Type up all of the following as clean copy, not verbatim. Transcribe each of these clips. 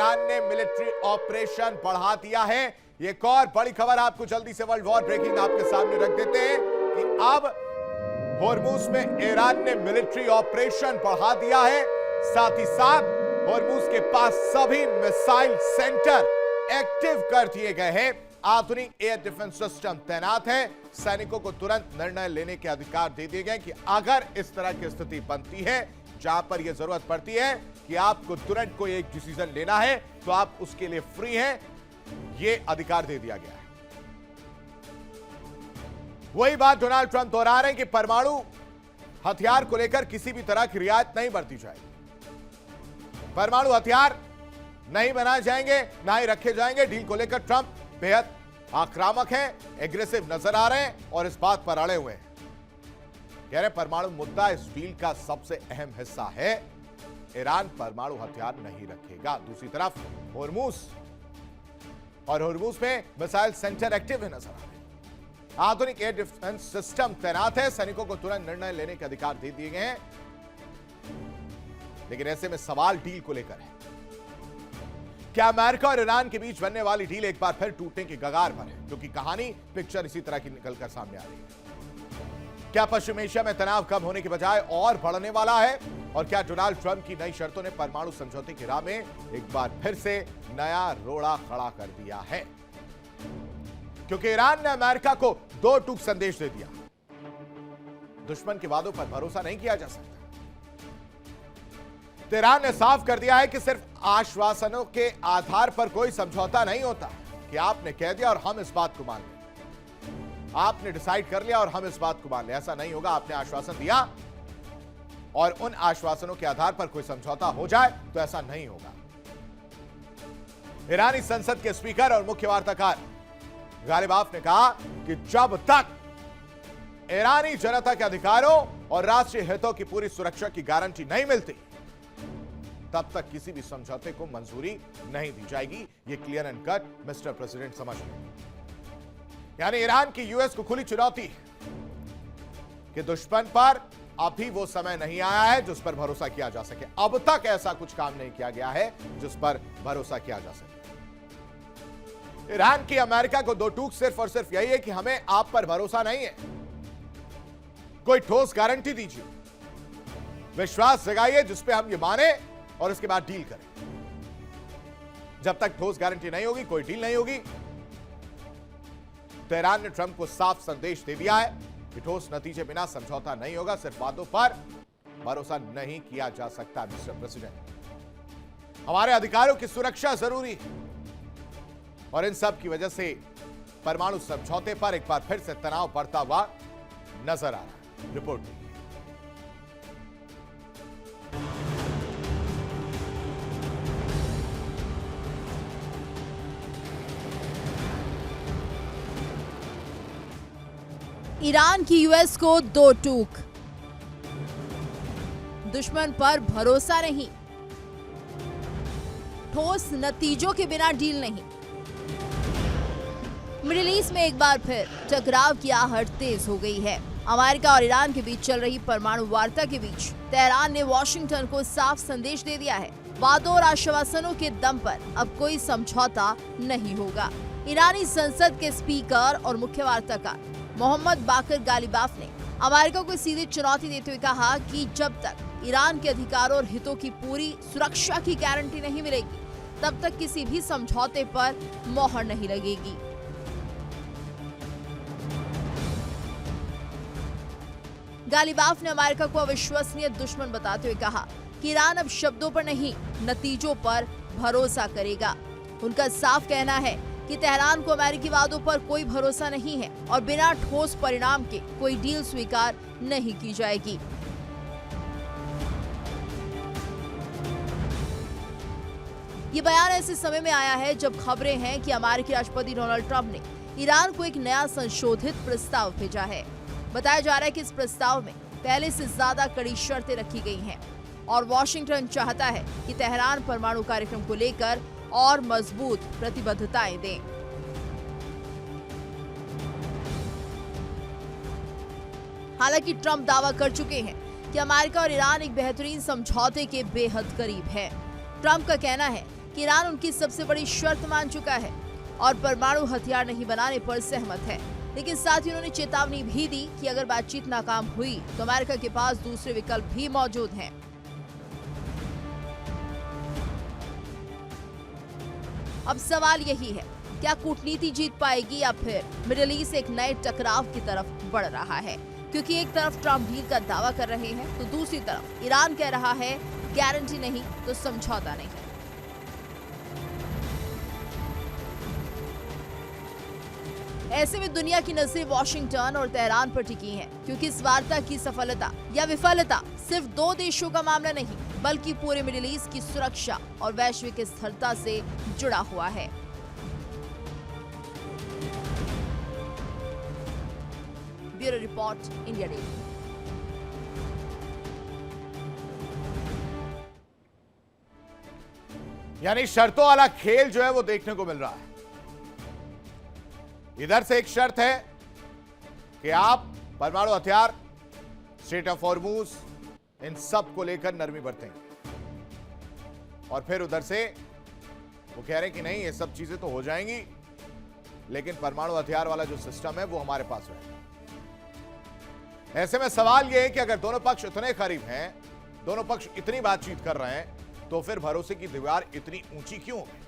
Iran ने military operation बढ़ा दिया है। एक और बड़ी खबर आपको जल्दी से वर्ल्ड वॉर ब्रेकिंग आपके सामने रख देते हैं कि अब होर्मुज में ईरान ने मिलिट्री ऑपरेशन बढ़ा दिया है। साथ ही साथ होर्मुज के पास सभी मिसाइल सेंटर एक्टिव कर दिए गए हैं। आधुनिक एयर डिफेंस सिस्टम तैनात है। सैनिकों को तुरंत निर्णय लेने के अधिकार दे दिए गए कि अगर इस तरह की स्थिति बनती है जहां पर यह जरूरत पड़ती है कि आपको तुरंत कोई एक डिसीजन लेना है तो आप उसके लिए फ्री हैं, यह अधिकार दे दिया गया है। वही बात डोनाल्ड ट्रंप दोहरा रहे हैं कि परमाणु हथियार को लेकर किसी भी तरह की रियायत नहीं बरती जाएगी। परमाणु हथियार नहीं बनाए जाएंगे, ना ही रखे जाएंगे। डील को लेकर ट्रंप बेहद आक्रामक हैं, एग्रेसिव नजर आ रहे हैं और इस बात पर अड़े हुए हैं। कह रहे परमाणु मुद्दा इस डील का सबसे अहम हिस्सा है। ईरान परमाणु हथियार नहीं रखेगा। दूसरी तरफ होर्मुज में मिसाइल सेंटर एक्टिव है नजर आ रहे हैं। आधुनिक एयर डिफेंस सिस्टम तैनात है। सैनिकों को तुरंत निर्णय लेने के अधिकार दे दिए गए हैं। लेकिन ऐसे में सवाल डील को लेकर है। क्या अमेरिका और ईरान के बीच बनने वाली डील एक बार फिर टूटने की कगार पर है? क्योंकि कहानी पिक्चर इसी तरह की निकलकर सामने आ रही है। क्या पश्चिम एशिया में तनाव कम होने के बजाय और बढ़ने वाला है? और क्या डोनाल्ड ट्रंप की नई शर्तों ने परमाणु समझौते की राह में एक बार फिर से नया रोड़ा खड़ा कर दिया है? क्योंकि ईरान ने अमेरिका को दो टूक संदेश दे दिया। दुश्मन के वादों पर भरोसा नहीं किया जा सकता। ईरान ने साफ कर दिया है कि सिर्फ आश्वासनों के आधार पर कोई समझौता नहीं होता कि आपने कह दिया और हम इस बात को मान लें, आपने डिसाइड कर लिया और हम इस बात को मान लें। ऐसा नहीं होगा। आपने आश्वासन दिया और उन आश्वासनों के आधार पर कोई समझौता हो जाए तो ऐसा नहीं होगा। ईरानी संसद के स्पीकर और मुख्य वार्ताकार गालिबाफ ने कहा कि जब तक ईरानी जनता के अधिकारों और राष्ट्रीय हितों की पूरी सुरक्षा की गारंटी नहीं मिलती तब तक किसी भी समझौते को मंजूरी नहीं दी जाएगी। यह clear and cut mister president समझ लें। यानी ईरान की यूएस को खुली चुनौती कि दुश्मन पर अभी वो समय नहीं आया है जिस पर भरोसा किया जा सके। अब तक ऐसा कुछ काम नहीं किया गया है जिस पर भरोसा किया जा सके। ईरान की अमेरिका को दो टूक सिर्फ और सिर्फ यही है कि हमें आप पर भरोसा नहीं है, कोई ठोस गारंटी दीजिए, विश्वास जगाइए जिस पे हम ये माने और इसके बाद डील करें। जब तक ठोस गारंटी नहीं होगी कोई डील नहीं होगी। तो ईरान ने ट्रंप को साफ संदेश दे दिया है कि ठोस नतीजे बिना समझौता नहीं होगा। सिर्फ वादों पर भरोसा नहीं किया जा सकता। मिस्टर प्रेसिडेंट, हमारे अधिकारों की सुरक्षा जरूरी है और इन सब की वजह से परमाणु समझौते पर एक बार फिर से तनाव बढ़ता हुआ नजर आ रहा है। रिपोर्ट देखिए। ईरान की यूएस को दो टूक, दुश्मन पर भरोसा नहीं, ठोस नतीजों के बिना डील नहीं। मिडिल ईस्ट में एक बार फिर टकराव की आहट तेज हो गई है। अमेरिका और ईरान के बीच चल रही परमाणु वार्ता के बीच तेहरान ने वॉशिंगटन को साफ संदेश दे दिया है। वादों और आश्वासनों के दम पर अब कोई समझौता नहीं होगा। ईरानी संसद के स्पीकर और मुख्य वार्ताकार मोहम्मद बाकर गालिबाफ ने अमेरिका को सीधी चुनौती देते हुए कहा कि जब तक ईरान के अधिकारों और हितों की पूरी सुरक्षा की गारंटी नहीं मिलेगी तब तक किसी भी समझौते पर मोहर नहीं लगेगी। गालिबाफ ने अमेरिका को अविश्वसनीय दुश्मन बताते हुए कहा कि ईरान अब शब्दों पर नहीं नतीजों पर भरोसा करेगा। उनका साफ कहना है कि तेहरान को अमेरिकी वादों पर कोई भरोसा नहीं है और बिना ठोस परिणाम के कोई डील स्वीकार नहीं की जाएगी। ये बयान ऐसे समय में आया है जब खबरें हैं कि अमेरिकी राष्ट्रपति डोनाल्ड ट्रंप ने ईरान को एक नया संशोधित प्रस्ताव भेजा है। बताया जा रहा है कि इस प्रस्ताव में पहले से ज्यादा कड़ी शर्तें रखी गई हैं और वॉशिंगटन चाहता है कि तेहरान परमाणु कार्यक्रम को लेकर और मजबूत प्रतिबद्धताएं दें। हालांकि ट्रंप दावा कर चुके हैं कि अमेरिका और ईरान एक बेहतरीन समझौते के बेहद करीब है। ट्रंप का कहना है कि ईरान उनकी सबसे बड़ी शर्त मान चुका है और परमाणु हथियार नहीं बनाने पर सहमत है। लेकिन साथ ही उन्होंने चेतावनी भी दी कि अगर बातचीत नाकाम हुई तो अमेरिका के पास दूसरे विकल्प भी मौजूद हैं। अब सवाल यही है, क्या कूटनीति जीत पाएगी या फिर मिडिल ईस्ट एक नए टकराव की तरफ बढ़ रहा है? क्योंकि एक तरफ ट्रंप डील का दावा कर रहे हैं तो दूसरी तरफ ईरान कह रहा है गारंटी नहीं तो समझौता नहीं। ऐसे में दुनिया की नजरें वॉशिंगटन और तेहरान पर टिकी हैं, क्योंकि इस वार्ता की सफलता या विफलता सिर्फ दो देशों का मामला नहीं बल्कि पूरे मिडिल ईस्ट की सुरक्षा और वैश्विक स्थिरता से जुड़ा हुआ है। Bureau report, India daily. यानी शर्तों वाला खेल जो है वो देखने को मिल रहा है। इधर से एक शर्त है कि आप परमाणु हथियार, स्ट्रेट ऑफ हॉर्मुज, इन सब को लेकर नरमी बरतेंगे, और फिर उधर से वो कह रहे हैं कि नहीं ये सब चीजें तो हो जाएंगी लेकिन परमाणु हथियार वाला जो सिस्टम है वो हमारे पास रहेगा। ऐसे में सवाल यह है कि अगर दोनों पक्ष इतने करीब हैं, दोनों पक्ष इतनी बातचीत कर रहे हैं, तो फिर भरोसे की दीवार इतनी ऊंची क्यों होगी?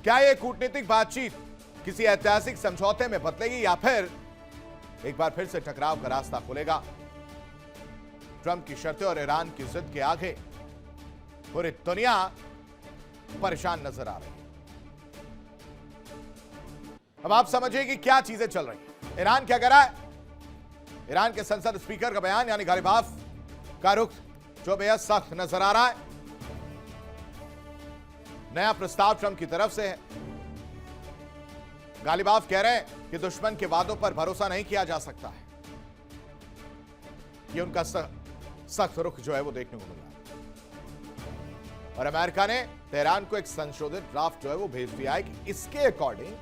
क्या यह कूटनीतिक बातचीत किसी ऐतिहासिक समझौते में बदलेगी या फिर एक बार फिर से टकराव का रास्ता खुलेगा? ट्रंप की शर्तें और ईरान की जिद के आगे पूरी दुनिया परेशान नजर आ रही है। अब आप समझिए कि क्या चीजें चल रही हैं। ईरान क्या कह रहा है? ईरान के संसद स्पीकर का बयान यानी गालिबाफ का रुख जो बेहद सख्त नजर आ रहा है। नया प्रस्ताव ट्रंप की तरफ से है। गालिबाफ कह रहे हैं कि दुश्मन के वादों पर भरोसा नहीं किया जा सकता है। ये उनका सख्त रुख जो है वो देखने को मिल रहा है। और अमेरिका ने तेहरान को एक संशोधित ड्राफ्ट जो है वो भेज दिया है कि इसके अकॉर्डिंग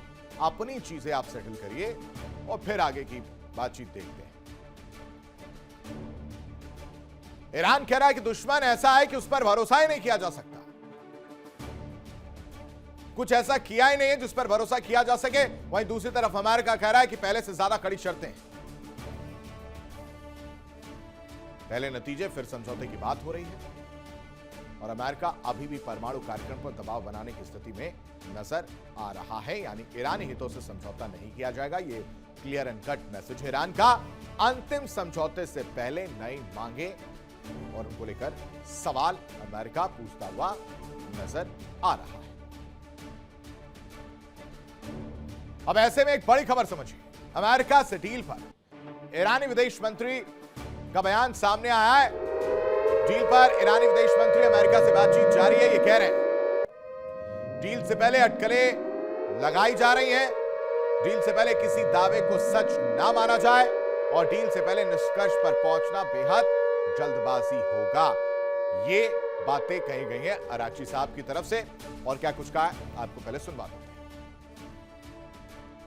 अपनी चीजें आप सेटल करिए और फिर आगे की बातचीत देखते हैं। ईरान कह रहा है कि दुश्मन ऐसा है कि उस पर भरोसा ही नहीं किया जा सकता। कुछ ऐसा किया ही नहीं है जिस पर भरोसा किया जा सके। वहीं दूसरी तरफ अमेरिका कह रहा है कि पहले से ज्यादा कड़ी शर्तें हैं। पहले नतीजे फिर समझौते की बात हो रही है और अमेरिका अभी भी परमाणु कार्यक्रम पर दबाव बनाने की स्थिति में नजर आ रहा है। यानी ईरानी हितों से समझौता नहीं किया जाएगा। यह clear and cut message Iran का। अंतिम समझौते से पहले नई मांगे और उनको लेकर सवाल अमेरिका पूछता हुआ नजर आ रहा है। अब ऐसे में एक बड़ी खबर समझिए। अमेरिका से डील पर ईरानी विदेश मंत्री का बयान सामने आया है। डील पर ईरानी विदेश मंत्री अमेरिका से बातचीत जारी है। ये कह रहे हैं डील से पहले अटकलें लगाई जा रही हैं। डील से पहले किसी दावे को सच ना माना जाए और डील से पहले निष्कर्ष पर पहुंचना बेहद जल्दबाजी होगा। ये बातें कही गई हैं अराक्ची साहब की तरफ से। और क्या कुछ कहा है आपको पहले सुनवा दो।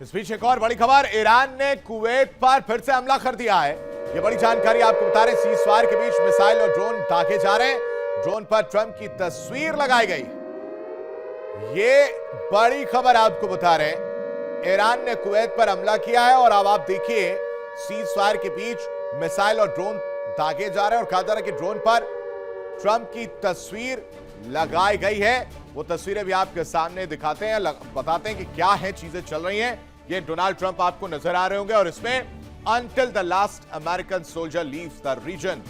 इस बीच एक और बड़ी खबर। ईरान ने कुवैत पर फिर से हमला कर दिया है। यह बड़ी जानकारी आपको बता रहे। सीज़फायर के बीच मिसाइल और ड्रोन दागे जा रहे हैं। ड्रोन पर ट्रंप की तस्वीर लगाई गई। यह बड़ी खबर आपको बता रहे हैं। ईरान ने कुवैत पर हमला किया है और अब आप देखिए सीज़फायर के बीच मिसाइल और ड्रोन दागे जा रहे हैं और कहा जा रहा है कि ड्रोन पर ट्रंप की तस्वीर लगाई गई है। वो तस्वीरें भी आपके सामने दिखाते हैं, बताते हैं कि क्या है चीजें चल रही हैं। ये डोनाल्ड ट्रंप आपको नजर आ रहे होंगे और इसमें until the last American soldier leaves the region,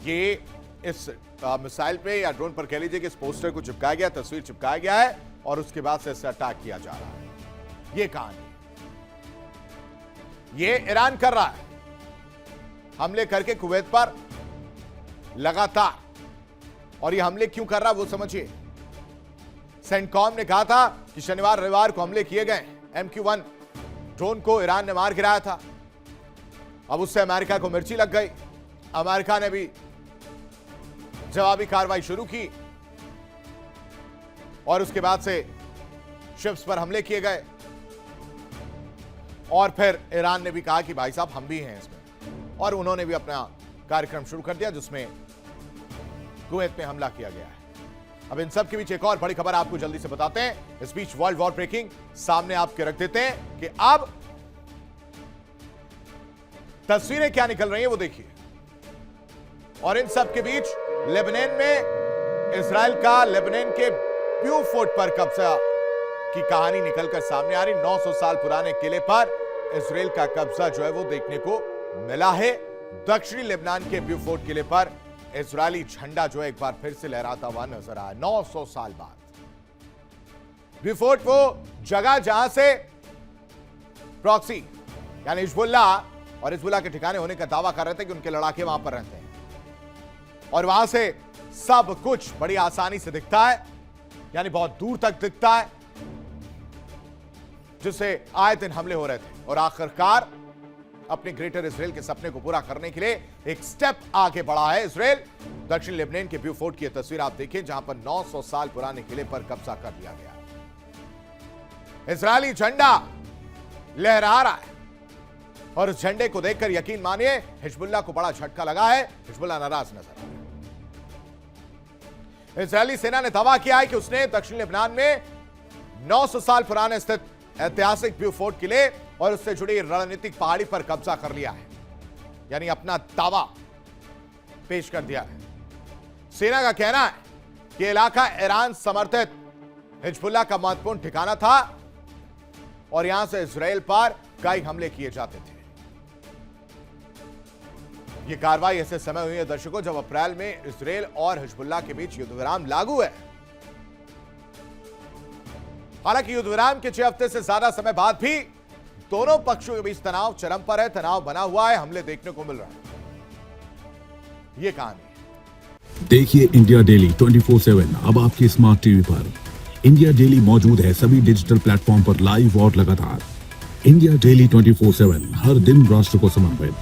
ये इस मिसाइल पे या ड्रोन पर कह लीजिए कि इस पोस्टर को चिपकाया गया, तस्वीर चिपकाया गया है और उसके बाद से इसे अटैक किया जा रहा है। ये कहानी ये ईरान कर रहा है हमले करके कुवैत पर लगातार, और ये हमले क्यों कर रहा वो समझिए। सेंटकॉम ने कहा था कि शनिवार रविवार को हमले किए गए। MQ-1 ड्रोन को ईरान ने मार गिराया था। अब उससे अमेरिका को मिर्ची लग गई। अमेरिका ने भी जवाबी कार्रवाई शुरू की और उसके बाद से शिप्स पर हमले किए गए। और फिर ईरान ने भी कहा कि भाई साहब हम भी हैं इसमें, और उन्होंने भी अपना कार्यक्रम शुरू कर दिया जिसमें कुवैत में हमला किया गया है। अब इन सब के बीच एक और बड़ी खबर आपको जल्दी से बताते हैं। इस बीच वर्ल्ड वॉर ब्रेकिंग सामने आपके रख देते हैं कि अब तस्वीरें क्या निकल रही हैं वो देखिए। और इन सब के बीच लेबनान में इजराइल का लेबनान के ब्यूफोर्ट पर कब्जा की कहानी निकलकर सामने आ रही। 900 साल पुराने किले पर इजराइल का कब्जा जो है वो देखने को मिला है। दक्षिणी लेबनान के ब्यूफोर्ट किले पर इजरायली झंडा जो है एक बार फिर से लहराता हुआ नजर आया 900 साल बाद। ब्यूफोर्ट वो जगह जहां से प्रॉक्सी यानी हिजबुल्लाह और हिजबुल्लाह के ठिकाने होने का दावा कर रहे थे कि उनके लड़ाके वहां पर रहते हैं, और वहां से सब कुछ बड़ी आसानी से दिखता है, यानी बहुत दूर तक दिखता है, जिससे आए दिन हमले हो रहे थे। और आखिरकार अपने ग्रेटर इजराइल के सपने को पूरा करने के लिए एक स्टेप आगे बढ़ा है इजराइल। दक्षिण लेबनान के ब्यूफोर्ट की तस्वीर आप देखिए जहां पर 900 साल पुराने किले पर कब्जा कर लिया गया। इजरायली झंडा लहरा रहा है और इस झंडे को देखकर यकीन मानिए हिजबुल्लाह को बड़ा झटका लगा है। हिजबुल्लाह नाराज नजर आ रहा है। इजरायली सेना ने दावा किया है कि उसने दक्षिण लेबनान में 900 साल पुराने स्थित ऐतिहासिक ब्यूफोर्ट किले और उससे जुड़ी रणनीतिक पहाड़ी पर कब्जा कर लिया है, यानी अपना दावा पेश कर दिया है। सेना का कहना है कि इलाका ईरान समर्थित हिजबुल्लाह का महत्वपूर्ण ठिकाना था और यहां से इजराइल पर कई हमले किए जाते थे। यह कार्रवाई ऐसे समय हुई है दर्शकों जब अप्रैल में इजराइल और हिजबुल्लाह के बीच युद्ध विराम लागू है। हालांकि युद्ध विराम के 6 हफ्ते से ज्यादा समय बाद भी दोनों पक्षों के बीच तनाव चरम पर है, तनाव बना हुआ है, हमले देखने को मिल रहा है। यह कहानी है। देखिए इंडिया डेली 24/7 अब आपके स्मार्ट टीवी पर। इंडिया डेली मौजूद है सभी डिजिटल प्लेटफॉर्म पर लाइव और लगातार। इंडिया डेली 24/7 हर दिन राष्ट्र को समर्पित।